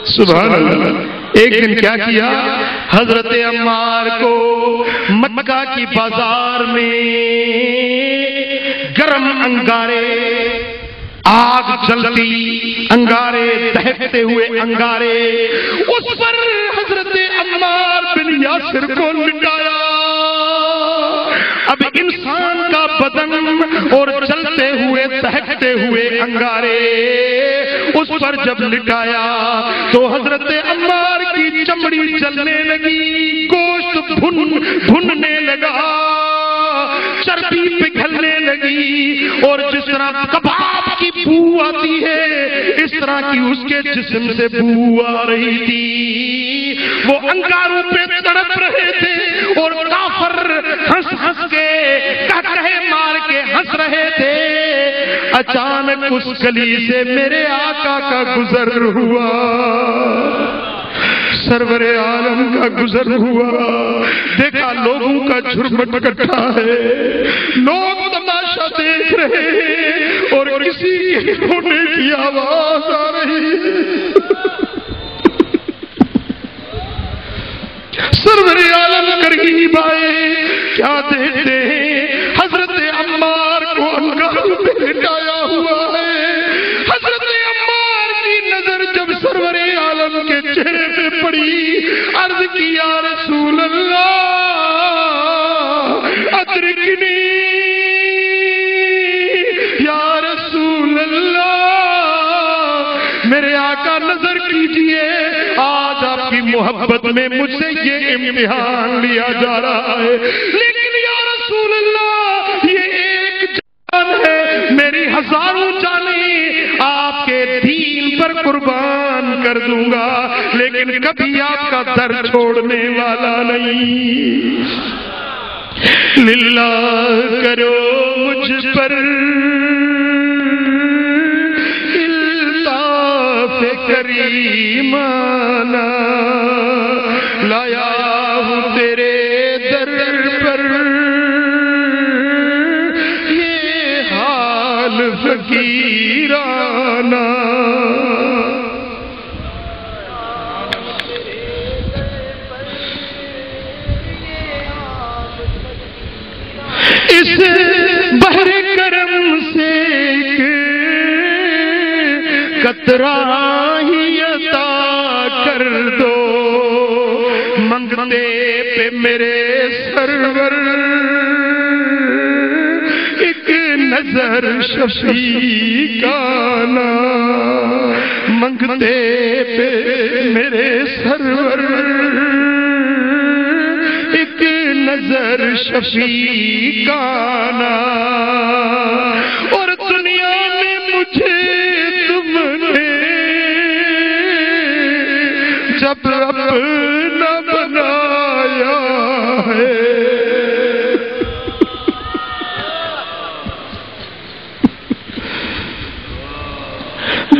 سبحان اللہ۔ ایک دن کیا کیا؟ حضرت عمار کو مکہ کی بازار میں گرم انگارے، آگ جلتی، انگارے دہکتے ہوئے انگارے، اس پر حضرت عمار بن یاسر کو لٹایا۔ اب انسان کا بدن اور جلتے ہوئے دہکتے ہوئے انگارے اس پر جب لٹایا تو حضرت عمار کی چمڑی جلنے لگی، گوشت بھننے لگا، چربی پگھلنے لگی، اور جس طرح کباب کی بو آتی ہے اس طرح کی اس کے جسم سے بو آ رہی تھی۔ وہ انگاروں پہ تڑپ رہے تھے اور کافر ہنس ہنس کے کہکہے مار کے ہنس رہے تھے۔ اچانک اس گلی سے میرے آقا کا گزر ہوا، سرور عالم کا گزر ہوا۔ دیکھا لوگوں کا جھرمٹ اکٹھا ہے، لوگ تماشا دیکھ رہے ہیں اور کسی کے رونے کی آواز آ رہی ہے۔ سرور عالم قریب آئے، کیا دیکھتے ہیں؟ حضرت عمار کو انگاروں پہ لٹایا ہوا ہے۔ حضرت عمار کی نظر جب سرور عالم کے چہرے پہ پڑی، عرض کی یا رسول اللہ ادرکنی، یا رسول اللہ میرے آقا نظر کیجئے، آج آپ کی محبت میں مجھ سے یہ امتحان لیا جا رہا ہے، لیکن یا رسول اللہ یہ ایک جان ہے، میری ہزاروں جانیں آپ کے دین پر قربان کر دوں گا، لیکن کبھی آپ کا در چھوڑنے والا نہیں۔ للہ کرو مجھ پر الطاف کریمانہ، لایا ہوں تیرے در پر یہ حال فقیرانہ۔ اس بحر کرم سے قطرہ ہی عطا کر دو، منگتے پہ میرے سرور ایک نظر شفیقانہ، منگتے پہ میرے سرور ایک نظر شفیقانہ۔ اور دنیا میں مجھے تم نے جب اپنا بنایا ہے،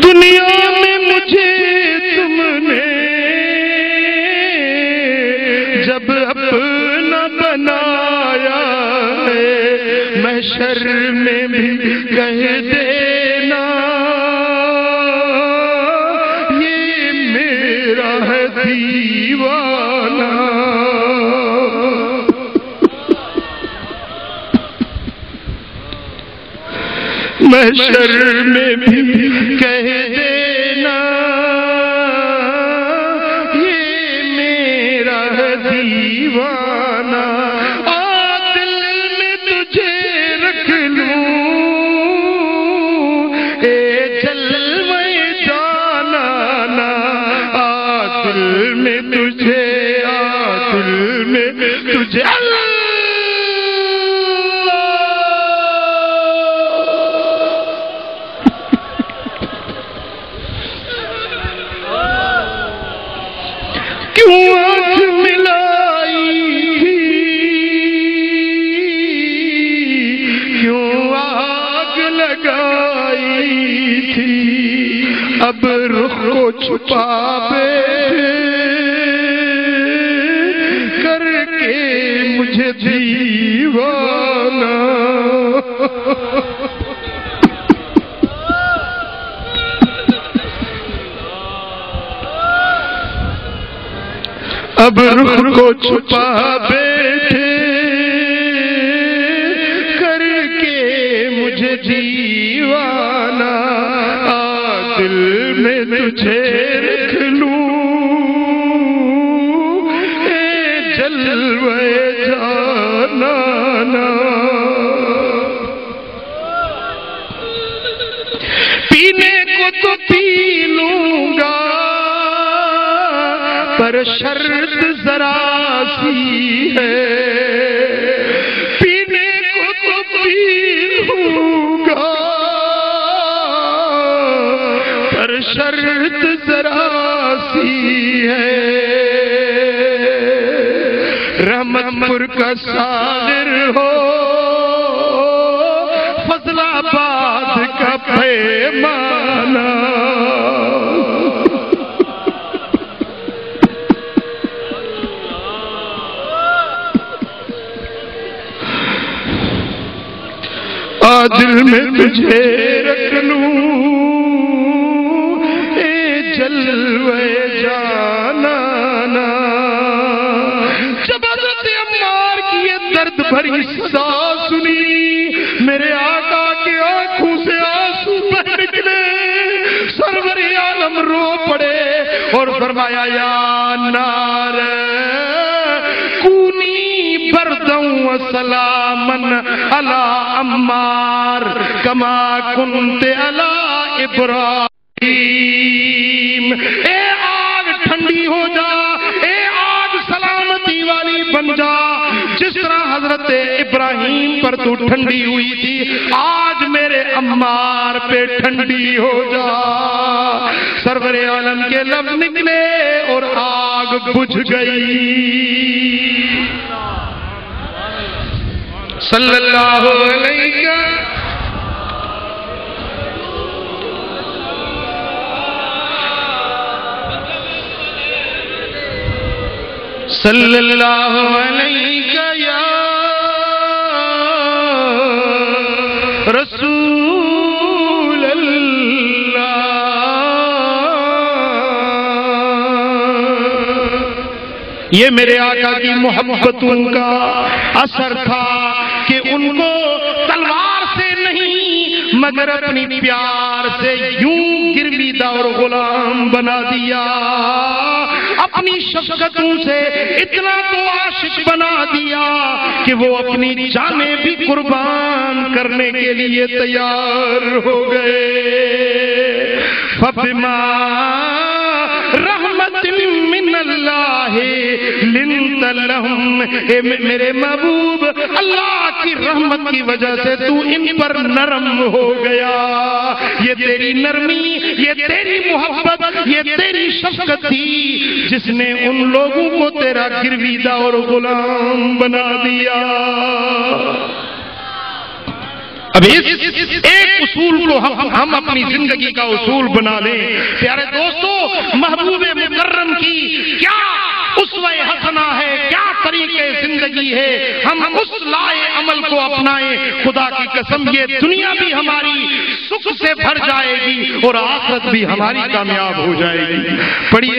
دنیا میں مجھے تم نے جب اپنا بنایا ہے، محشر میں بھی کہہ دینا یہ میرا ہے دیوانہ۔ محشر میں بھی کہہ دینا یہ میرا ہے دیوانہ۔ دل میں تجھے رکھ لوں اے جلوے جانانا، دل میں تجھے، دل میں تجھے کیوں آنکھ ملائی تھی، کیوں آگ لگائی تھی، اب رخ کو چھپا بیٹھے کر کے مجھے دیوانہ۔ اب رخ کو چھپا بیٹھے کر کے مجھے دیوانہ، دل میں تجھے رکھ لوں اے جلوے جانانا، پینے کو تو پی لوں گا پر شرط ذرا سی ہے، پینے کو تو پی لوں گا پر شرط ذرا سی ہے، رحمت پور کا ساغر ہو فضل آباد کا پیمانہ، دل میں تجھے رکھ لوں اے جلوے جانانا، جب حضرت عمار کی یہ درد بھری صدا سنی، میرے آقا کے آنکھوں سے آنسو بہ نکلے، سرور عالم رو پڑے اور فرمایا یا نار کونی بردوں وسلامن علی عمار کما کنت علی ابراہیم، اے آگ ٹھنڈی ہو جا، اے آگ سلامتی والی بن جا، جس طرح حضرت ابراہیم پر تو ٹھنڈی ہوئی تھی آج میرے عمار پہ ٹھنڈی ہو جا۔ سرور عالم کے لب نکلے اور آگ بجھ گئی۔ صلی اللہ علیہ صلی اللہ علیہ یا رسول اللہ، یہ میرے آقا کی محبتوں کا اثر تھا کہ ان کو تلوار سے نہیں مگر اپنی پیار سے یوں گرویدہ اور غلام بنا دیا، اپنی شفقتوں سے اتنا تو عاشق بنا دیا کہ وہ اپنی جانیں بھی قربان کرنے کے لیے تیار ہو گئے۔ فَبِمَا رحمت من اللہ لنت لہم، اے میرے محبوب اللہ کی رحمت کی وجہ سے تو ان پر نرم ہو گیا، یہ تیری نرمی، یہ تیری محبت، یہ تیری شفقت تھی جس نے ان لوگوں کو تیرا گرویدہ اور غلام بنا دیا۔ اب اس ایک اصول کو ہم اپنی زندگی کا اصول بنا لیں۔ پیارے دوستو، محبوب مکرم کی کیا اسوہ حسنہ ہے، کیا طریقے زندگی ہے، ہم اس لائے عمل کو اپنائیں، خدا کی قسم یہ دنیا بھی ہماری سکھ سے بھر جائے گی اور آخرت بھی ہماری کامیاب ہو جائے گی۔ پڑھیے